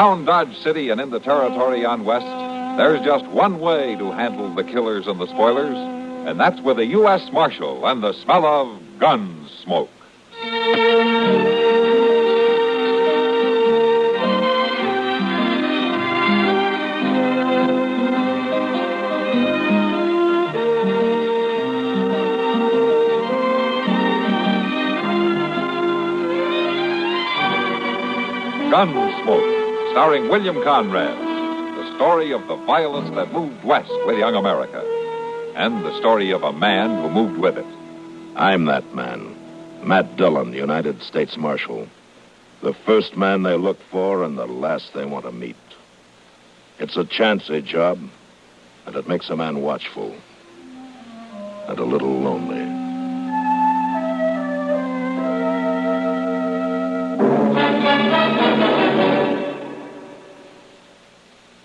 Around Dodge City and in the territory on West, there's just one way to handle the killers and the spoilers, and that's with a U.S. Marshal and the smell of Gunsmoke. Gunsmoke, starring William Conrad, the story of the violence that moved west with young America, and the story of a man who moved with it. I'm that man, Matt Dillon, United States Marshal. The first man they look for and the last they want to meet. It's a chancy job, and it makes a man watchful and a little lonely.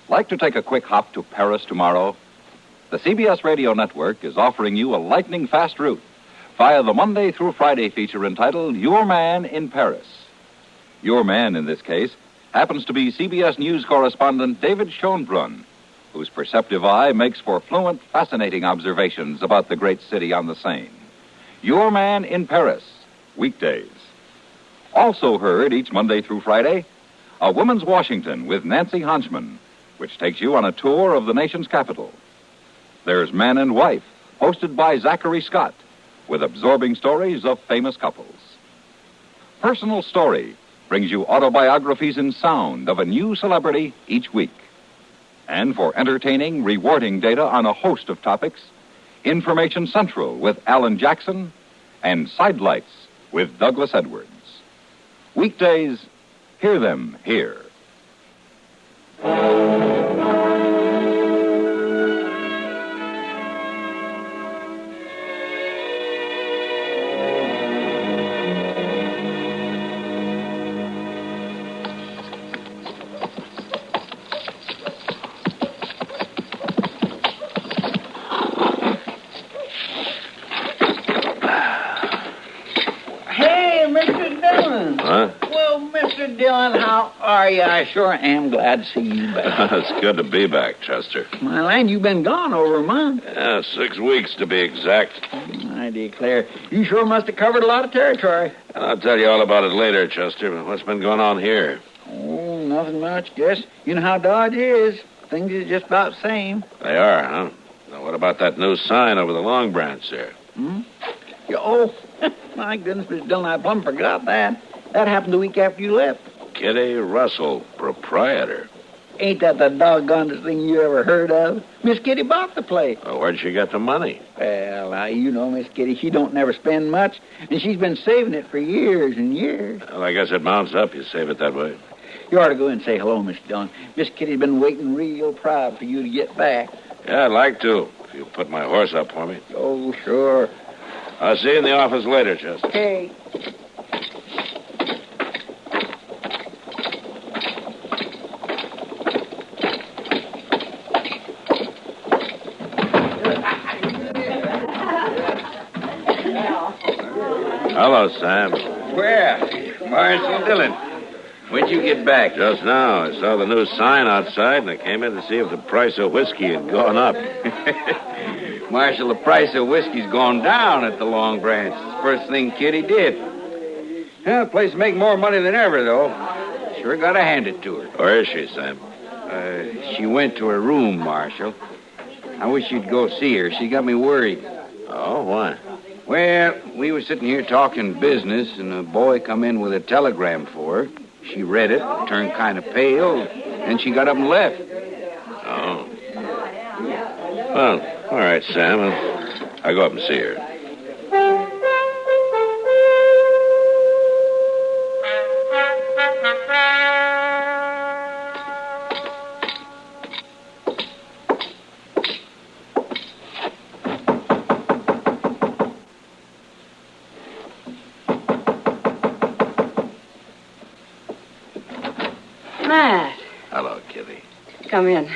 Like to take a quick hop to Paris tomorrow? The CBS Radio Network is offering you a lightning-fast route via the Monday through Friday feature entitled Your Man in Paris. Your man, in this case, happens to be CBS News correspondent David Schonbrunn, whose perceptive eye makes for fluent, fascinating observations about the great city on the Seine. Your Man in Paris, weekdays. Also heard each Monday through Friday, A Woman's Washington with Nancy Honchman, which takes you on a tour of the nation's capital. There's Man and Wife, hosted by Zachary Scott, with absorbing stories of famous couples. Personal Story brings you autobiographies in sound of a new celebrity each week. And for entertaining, rewarding data on a host of topics, Information Central with Alan Jackson and Sidelights with Douglas Edwards. Weekdays, hear them here. Dillon, how are you? I sure am glad to see you back. It's good to be back, Chester. Well, and you've been gone over a month. Yeah, 6 weeks to be exact. I declare, you sure must have covered a lot of territory. I'll tell you all about it later, Chester, but what's been going on here? Oh, nothing much, guess. You know how Dodge is. Things are just about the same. They are, huh? Now, what about that new sign over the Long Branch there? Oh, my goodness, Mr. Dillon, I plumb forgot that. That happened the week after you left. Kitty Russell, proprietor. Ain't that the doggonest thing you ever heard of? Miss Kitty bought the place. Well, where'd she get the money? Well, now, you know Miss Kitty, she don't never spend much, and she's been saving it for years and years. Well, I guess it mounts up. You save it that way. You ought to go in and say hello, Mr. Dillon. Miss Kitty's been waiting real proud for you to get back. Yeah, I'd like to, if you'll put my horse up for me. Oh, sure. I'll see you in the office later, Chester. Okay. Hello, Sam. Well, Marshal Dillon, when'd you get back? Just now. I saw the new sign outside, and I came in to see if the price of whiskey had gone up. Marshal, the price of whiskey's gone down at the Long Branch. It's the first thing Kitty did. Well, the place make more money than ever, though. Sure gotta hand it to her. Where is she, Sam? She went to her room, Marshal. I wish you'd go see her. She got me worried. Oh, why? Well, we were sitting here talking business, and a boy come in with a telegram for her. She read it, turned kind of pale, and she got up and left. Oh. Well, all right, Sam. I'll go up and see her. Matt. Hello, Kitty. Come in.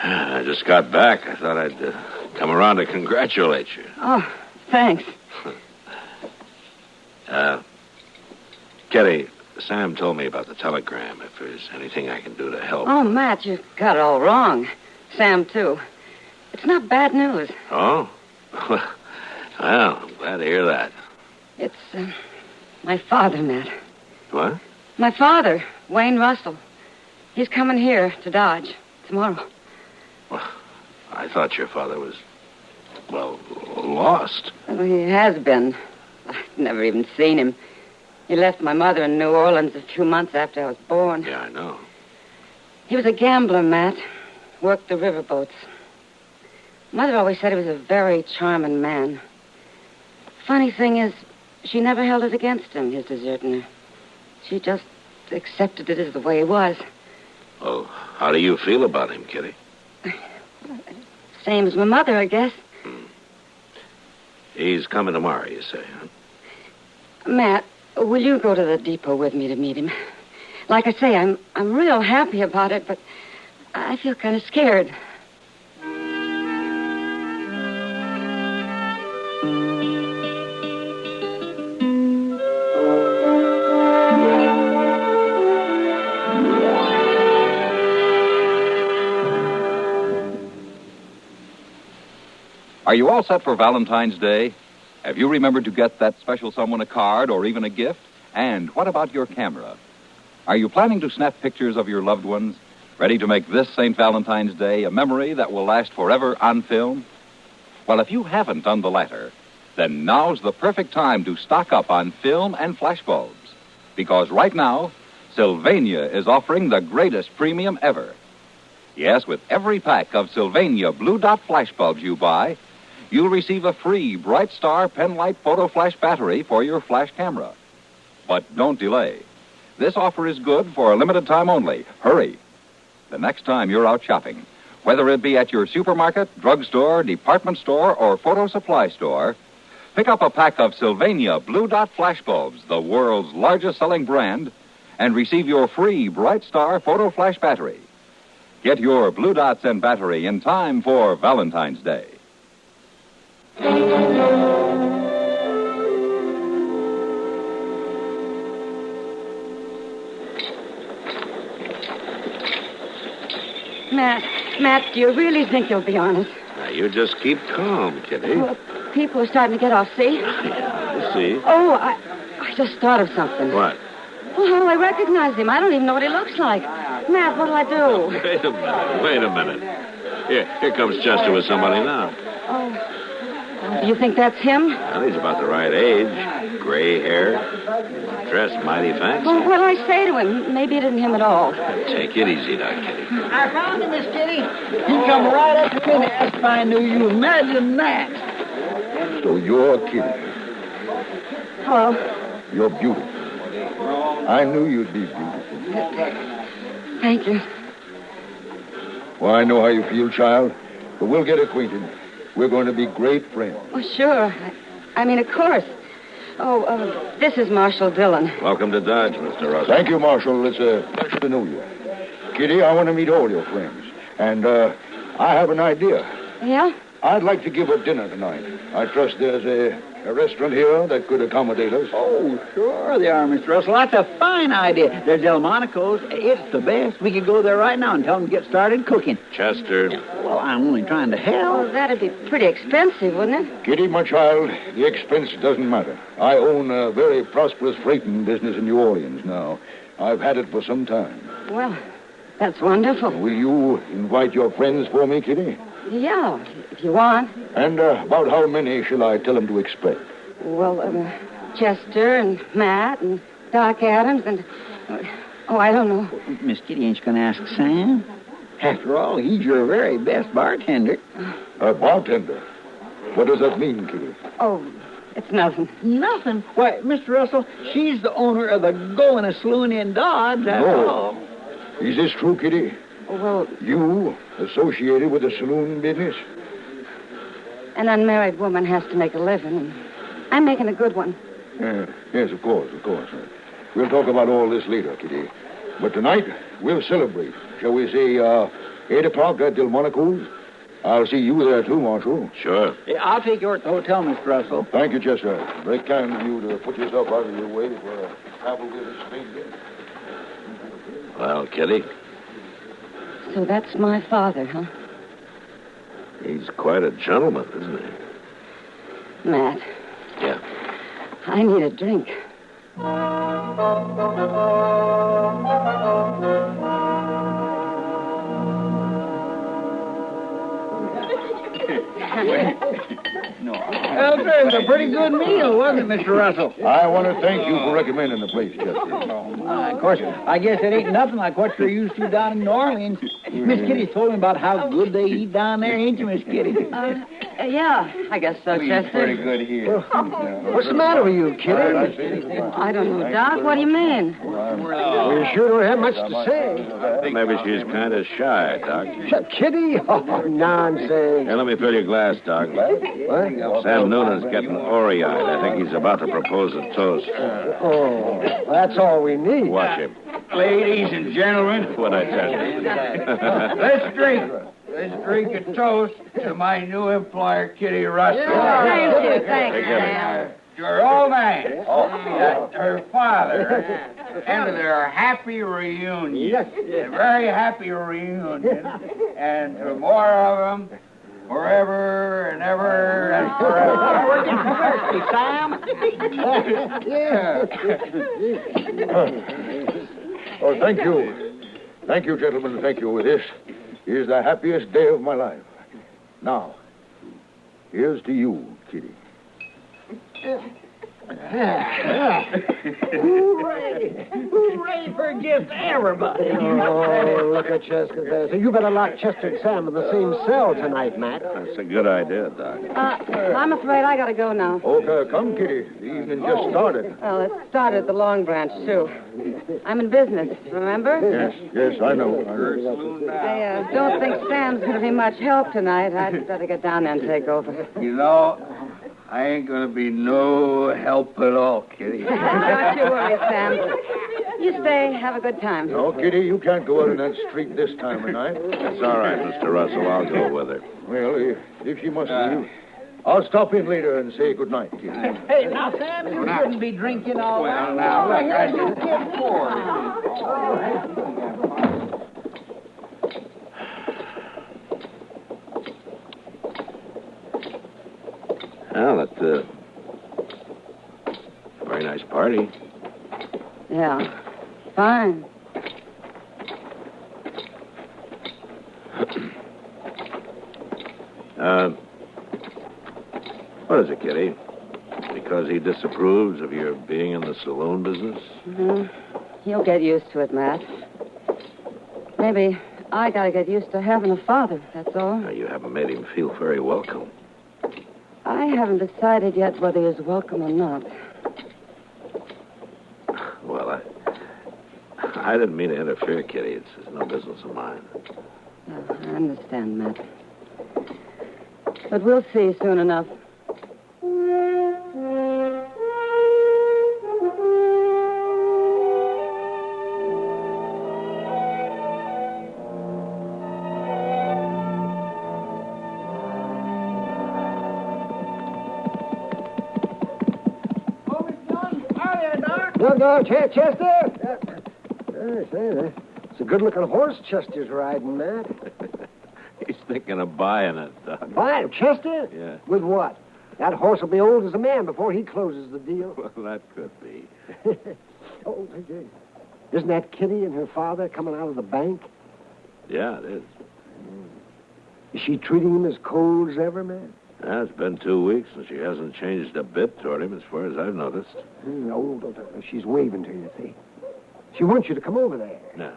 I just got back. I thought I'd come around to congratulate you. Oh, thanks. Kitty, Sam told me about the telegram, if there's anything I can do to help. Oh, Matt, you got it all wrong. Sam, too. It's not bad news. Oh? Well, I'm glad to hear that. It's my father, Matt. What? My father, Wayne Russell. He's coming here to Dodge tomorrow. Well, I thought your father was, well, lost. Well, he has been. I've never even seen him. He left my mother in New Orleans a few months after I was born. Yeah, I know. He was a gambler, Matt. Worked the riverboats. Mother always said he was a very charming man. Funny thing is, she never held it against him, his deserting her. She just accepted it as the way he was. Well, how do you feel about him, Kitty? Same as my mother, I guess. He's coming tomorrow, you say, huh? Matt, will you go to the depot with me to meet him? Like I say, I'm real happy about it, but I feel kind of scared. Are you all set for Valentine's Day? Have you remembered to get that special someone a card or even a gift? And what about your camera? Are you planning to snap pictures of your loved ones, ready to make this St. Valentine's Day a memory that will last forever on film? Well, if you haven't done the latter, then now's the perfect time to stock up on film and flashbulbs. Because right now, Sylvania is offering the greatest premium ever. Yes, with every pack of Sylvania Blue Dot flashbulbs you buy, you'll receive a free Bright Star Penlight Photo Flash battery for your flash camera. But don't delay. This offer is good for a limited time only. Hurry. The next time you're out shopping, whether it be at your supermarket, drugstore, department store, or photo supply store, pick up a pack of Sylvania Blue Dot flashbulbs, the world's largest selling brand, and receive your free Bright Star Photo Flash battery. Get your Blue Dots and battery in time for Valentine's Day. Matt, do you really think you'll be honest? Now, you just keep calm, Kitty. Well, people are starting to get off, see? You see? Oh, I just thought of something. What? Well, how do I recognize him? I don't even know what he looks like. Matt, what'll I do? Wait a minute. Here comes Chester with somebody now. Oh, do you think that's him? Well, he's about the right age. Gray hair. Dressed mighty fancy. Well, what'll I say to him? Maybe it isn't him at all. Take it easy now, Kitty. I found him, Miss Kitty. He come right up to me and asked if I knew you. Imagine that. So you're Kitty. Hello. You're beautiful. I knew you'd be beautiful. Thank you. Well, I know how you feel, child, but we'll get acquainted. We're going to be great friends. Oh, sure. I mean, of course. Oh, this is Marshal Dillon. Welcome to Dodge, Mr. Russell. Thank you, Marshal. It's a pleasure to know you. Kitty, I want to meet all your friends. And I have an idea. Yeah? I'd like to give a dinner tonight. I trust there's a restaurant here that could accommodate us. Oh, sure they are, Mr. Russell. That's a fine idea. There's Delmonico's. It's the best. We could go there right now and tell them to get started cooking. Chester. Well, I'm only trying to help. Well, that'd be pretty expensive, wouldn't it? Kitty, my child, the expense doesn't matter. I own a very prosperous freighting business in New Orleans now. I've had it for some time. Well, that's wonderful. Will you invite your friends for me, Kitty? Yeah, if you want. And about how many shall I tell them to expect? Well, Chester and Matt and Doc Adams and... oh, I don't know. Miss Kitty, ain't you going to ask Sam? After all, he's your very best bartender. A bartender? What does that mean, Kitty? Oh, it's nothing. Nothing? Why, Mr. Russell, she's the owner of the Go-In' Saloon in Dodge, that's all. Is this true, Kitty? Well... You associated with the saloon business? An unmarried woman has to make a living, and I'm making a good one. Yes, of course. We'll talk about all this later, Kitty. But tonight, we'll celebrate. Shall we say, 8 o'clock at Delmonico's? I'll see you there, too, Marshal. Sure. Yeah, I'll take you to the hotel, Mr. Russell. Thank you, Chester. Very kind of you to put yourself out of your way for a travel with a stranger. Well, Kitty, So that's my father, huh? he's quite a gentleman, isn't he? Matt, Yeah. I need a drink. Well, sir, it was a pretty good meal, wasn't it, Mr. Russell? I want to thank you for recommending the place, Chester. Of course, I guess it ain't nothing like what you're used to down in New Orleans. Miss Kitty told me about how good they eat down there, ain't you, Miss Kitty? Yeah, I guess so, Chester. good here. What's the matter with you, Kitty? I don't know, Doc. What do you mean? Well, you sure don't have much to say. Maybe she's kind of shy, Doc. Kitty? Oh, nonsense. Here, let me fill your glass, Doc. What? Sam Noonan's getting ory-eyed. I think he's about to propose a toast. Oh, that's all we need. Watch him. Ladies and gentlemen, What'd I tell you? let's drink. Let's drink a toast to my new employer, Kitty Russell. Thank you, thank you, Take care. Sam. To her old man, her father, and to their happy reunion. A very happy reunion. And to more of them, forever and ever and forever. Oh, thank you. Thank you, gentlemen. Thank you. This is the happiest day of my life. Now, here's to you, Kitty. Hooray! Hooray for a gift to everybody! Oh, look at Chester there. So you better lock Chester and Sam in the same cell tonight, Matt. That's a good idea, Doc. I'm afraid I gotta go now. Okay, come, Kitty. The evening just started. Well, it started at the Long Branch, too. I'm in business, remember? Yes, I know. I don't think Sam's gonna be much help tonight. I'd better get down there and take over. You know, I ain't gonna be no help at all, Kitty. Don't you worry, Sam. You stay. Have a good time. No, Kitty, you can't go out in that street this time of night. That's all right, Mr. Russell. I'll go with her. Well, if she must leave, I'll stop in later and say good night, Kitty. Hey, now, Sam, you shouldn't be drinking all Well, now, look, I just get bored. Well, that's a very nice party. Yeah. Fine. What is it, Kitty? Because he disapproves of your being in the saloon business? Mm-hmm. You'll get used to it, Matt. Maybe I gotta get used to having a father, that's all. Now, you haven't made him feel very welcome. I haven't decided yet whether he's welcome or not. Well, I didn't mean to interfere, Kitty. It's no business of mine. Yeah, I understand, Matt. But we'll see soon enough. No, Chester. It's a good-looking horse Chester's riding, Matt. He's thinking of buying it, Doc. Buy it, Chester? Yeah. With what? That horse will be old as a man before he closes the deal. Well, that could be. Oh, hey. Isn't that Kitty and her father coming out of the bank? Yeah, it is. Is she treating him as cold as ever, man? Yeah, it's been 2 weeks, and she hasn't changed a bit toward him, as far as I've noticed. She's waving to you, see? She wants you to come over there. Yeah.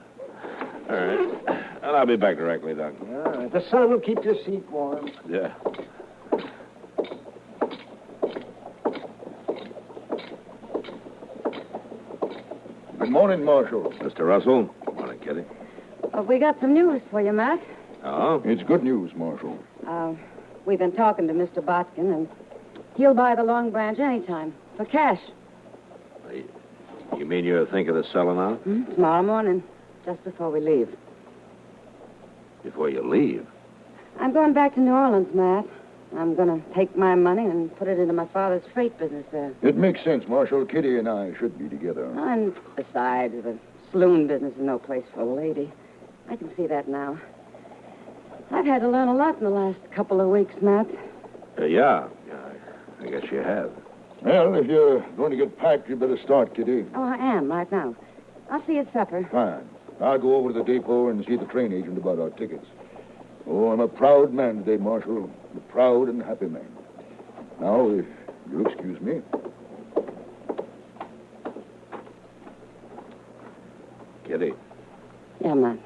All right. And I'll be back directly, Doc. All right. The sun will keep your seat warm. Yeah. Good morning, Marshal. Mr. Russell. Morning, Kitty. We got some news for you, Matt. Oh? It's good news, Marshal. We've been talking to Mr. Botkin, and he'll buy the Long Branch anytime, for cash. You mean you're thinking of selling out? Tomorrow morning, just before we leave. Before you leave? I'm going back to New Orleans, Matt. I'm going to take my money and put it into my father's freight business there. It makes sense, Marshal. Kitty and I should be together. And besides, the saloon business is no place for a lady. I can see that now. I've had to learn a lot in the last couple of weeks, Matt. Yeah, I guess you have. Well, if you're going to get packed, you better start, Kitty. Oh, I am, right now. I'll see you at supper. Fine. I'll go over to the depot and see the train agent about our tickets. Oh, I'm a proud man today, Marshal. A proud and happy man. Now, if you'll excuse me. Kitty, Yeah, Matt.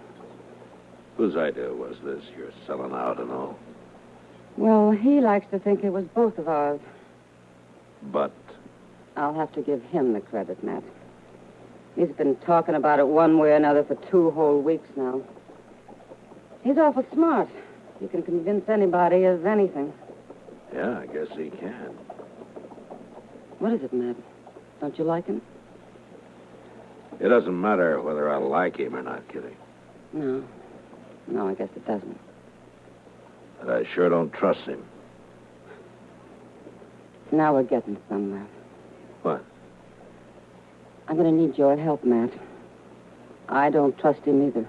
whose idea was this? You're selling out and all. Well, he likes to think it was both of ours. But I'll have to give him the credit, Matt. He's been talking about it one way or another for 2 whole weeks now. He's awful smart. He can convince anybody of anything. yeah, I guess he can. What is it, Matt? Don't you like him? It doesn't matter whether I like him or not, Kitty. No. No, I guess it doesn't. But I sure don't trust him. Now we're getting somewhere. What? I'm going to need your help, Matt. I don't trust him either.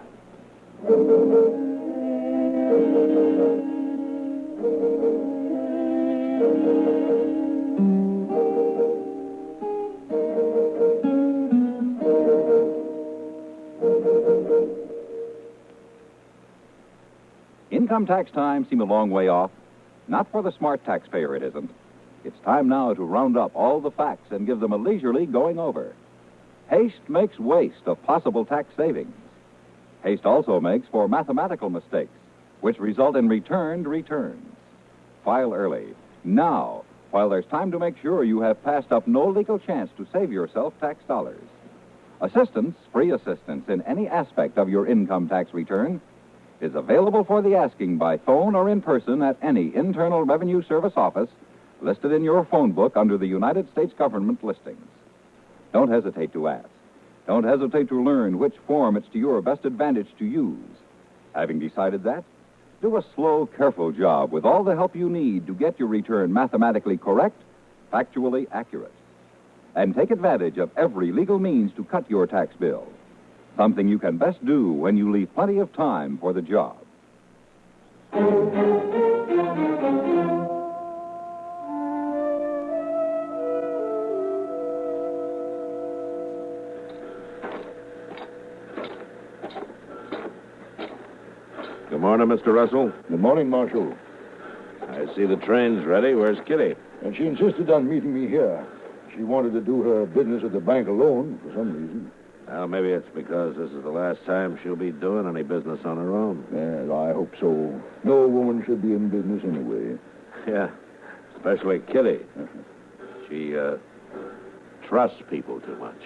Income tax time seem a long way off? Not for the smart taxpayer, it isn't. It's time now to round up all the facts and give them a leisurely going over. Haste makes waste of possible tax savings. Haste also makes for mathematical mistakes, which result in returned returns. File early, now, while there's time to make sure you have passed up no legal chance to save yourself tax dollars. Assistance, free assistance in any aspect of your income tax return, is available for the asking by phone or in person at any Internal Revenue Service office listed in your phone book under the United States government listings. Don't hesitate to ask. Don't hesitate to learn which form it's to your best advantage to use. Having decided that, do a slow, careful job with all the help you need to get your return mathematically correct, factually accurate. And take advantage of every legal means to cut your tax bill. Something you can best do when you leave plenty of time for the job. Good morning, Mr. Russell. Good morning, Marshal. I see the train's ready. Where's Kitty? And she insisted on meeting me here. She wanted to do her business at the bank alone for some reason. Well, maybe it's because this is the last time she'll be doing any business on her own. Yes, I hope so. No woman should be in business anyway. Yeah, especially Kitty. She trusts people too much.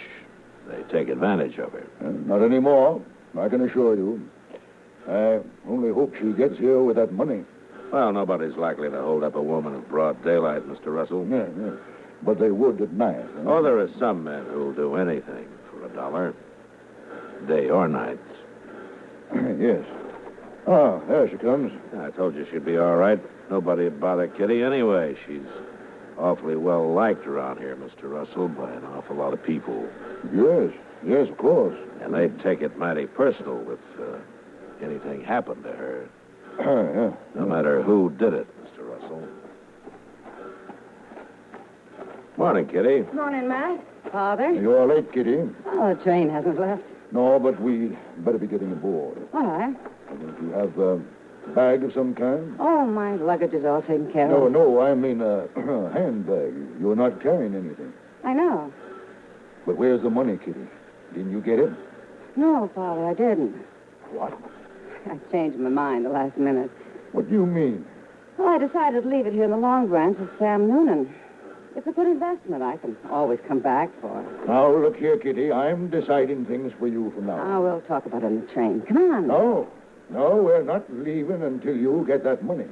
They take advantage of her. Not anymore, I can assure you. I only hope she gets here with that money. Well, nobody's likely to hold up a woman in broad daylight, Mr. Russell. Yeah. But they would at night. Huh? Oh, there are some men who'll do anything for $1, day or night. Yes. Ah, there she comes. I told you she'd be all right. Nobody'd bother Kitty anyway. She's awfully well liked around here, Mr. Russell, by an awful lot of people. Yes, of course. And they'd take it mighty personal if anything happened to her. Yeah. No matter who did it, Mr. Russell. Morning, Kitty. Morning, Matt. Father? You are late, Kitty. Oh, the train hasn't left. No, but we better be getting aboard. All right. Do you have a bag of some kind? Oh, my luggage is all taken care of. No, I mean a handbag. You're not carrying anything. I know. But where's the money, Kitty? Didn't you get it? No, Father, I didn't. What? I changed my mind the last minute. What do you mean? Well, I decided to leave it here in the Long Branch with Sam Noonan. It's a good investment I can always come back for. Now, look here, Kitty. I'm deciding things for you from now on. Oh, we'll talk about it on the train. Come on. No, we're not leaving until you get that money.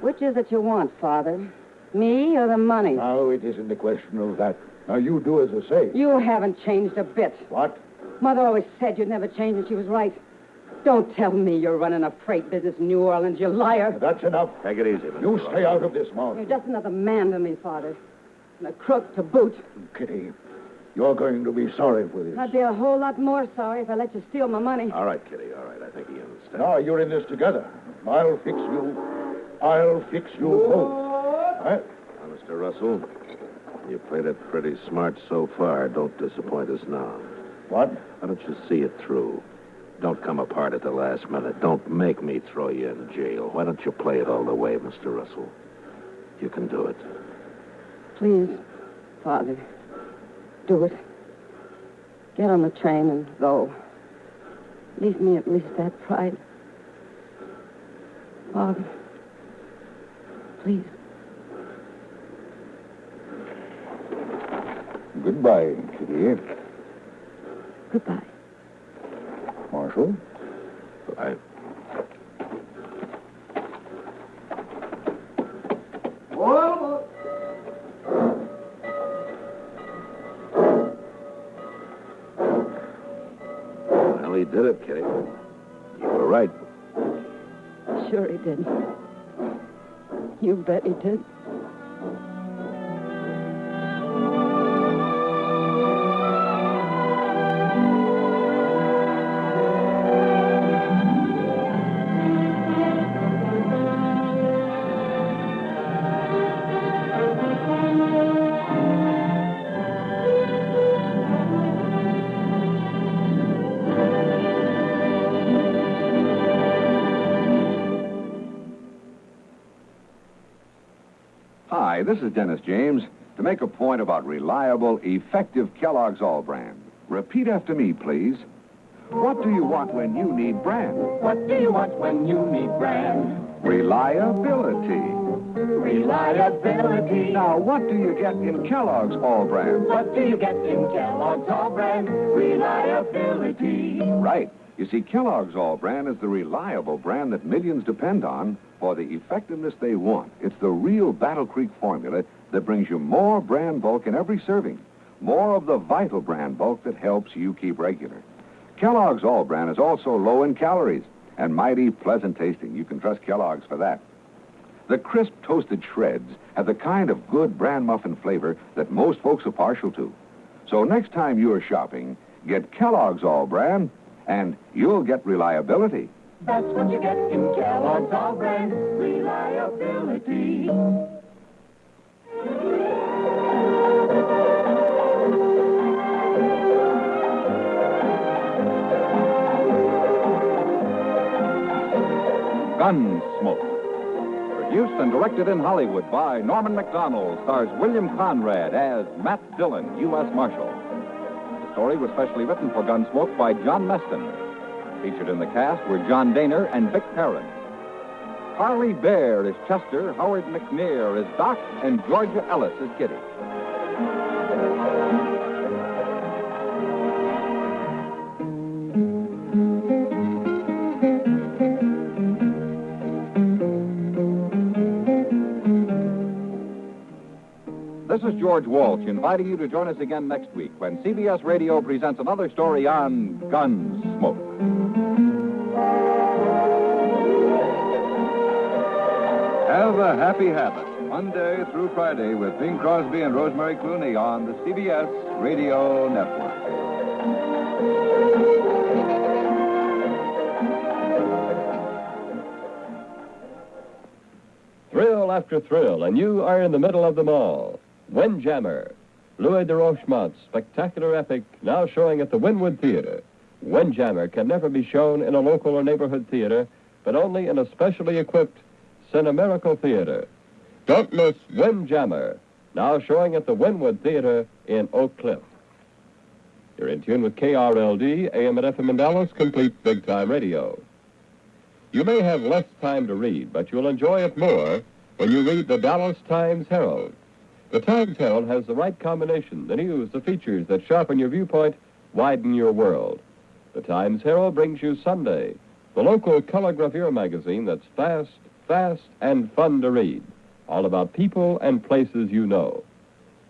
Which is it you want, Father? Me or the money? Now, it isn't a question of that. Now, you do as I say. You haven't changed a bit. What? Mother always said you'd never change, and she was right. Don't tell me you're running a freight business in New Orleans, you liar. That's enough. Take it easy, Mr. You Russell. stay out of this, Mark. You're just another man to me, Father. And a crook to boot. Kitty, you're going to be sorry for this. I'd be a whole lot more sorry if I let you steal my money. All right, Kitty, all right. I think he understands. Now you're in this together. I'll fix you. I'll fix you both. Huh? Now, Mr. Russell, you played it pretty smart so far. Don't disappoint us now. What? Why don't you see it through? Don't come apart at the last minute. Don't make me throw you in jail. Why don't you play it all the way, Mr. Russell? You can do it. Please, Father, do it. Get on the train and go. Leave me at least that pride. Father, please. Goodbye, Kitty. Goodbye. Marshal? Bye. Well, he did it, Kitty. You were right. Sure he did. You bet he did. Hi, this is Dennis James. To make a point about reliable, effective Kellogg's All Brand. Repeat after me, please. What do you want when you need brand? What do you want when you need brand? Reliability. Reliability. Now, what do you get in Kellogg's All Brand? What do you get in Kellogg's All Brand? Reliability. Right. You see, Kellogg's All Brand is the reliable brand that millions depend on for the effectiveness they want. It's the real Battle Creek formula that brings you more brand bulk in every serving. More of the vital brand bulk that helps you keep regular. Kellogg's All Brand is also low in calories and mighty pleasant tasting. You can trust Kellogg's for that. The crisp toasted shreds have the kind of good brand muffin flavor that most folks are partial to. So next time you're shopping, get Kellogg's All Brand, and you'll get reliability. That's what you get in Kellogg's All Brand. Reliability. Gunsmoke. Produced and directed in Hollywood by Norman Macdonald, stars William Conrad as Matt Dillon, U.S. Marshal. The story was specially written for Gunsmoke by John Meston. Featured in the cast were John Daner and Vic Perrin. Harley Bear is Chester, Howard McNear is Doc, and Georgia Ellis is Kitty. This is George Walsh inviting you to join us again next week when CBS Radio presents another story on Gunsmoke. Have a happy habit, Monday through Friday with Bing Crosby and Rosemary Clooney on the CBS Radio Network. Thrill after thrill, and you are in the middle of them all. Windjammer, Louis de Rochemont's spectacular epic, now showing at the Wynwood Theater. Windjammer can never be shown in a local or neighborhood theater, but only in a specially equipped Cinemiracle Theater. Don't miss Windjammer, now showing at the Wynwood Theater in Oak Cliff. You're in tune with KRLD, AM and FM in Dallas, complete big-time radio. You may have less time to read, but you'll enjoy it more when you read the Dallas Times-Herald. The Times-Herald has the right combination, the news, the features that sharpen your viewpoint, widen your world. The Times-Herald brings you Sunday, the local color gravure magazine that's fast, and fun to read. All about people and places you know.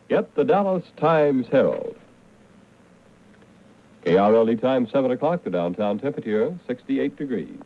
Get the Dallas Times-Herald. KRLD time 7 o'clock, the downtown temperature 68 degrees.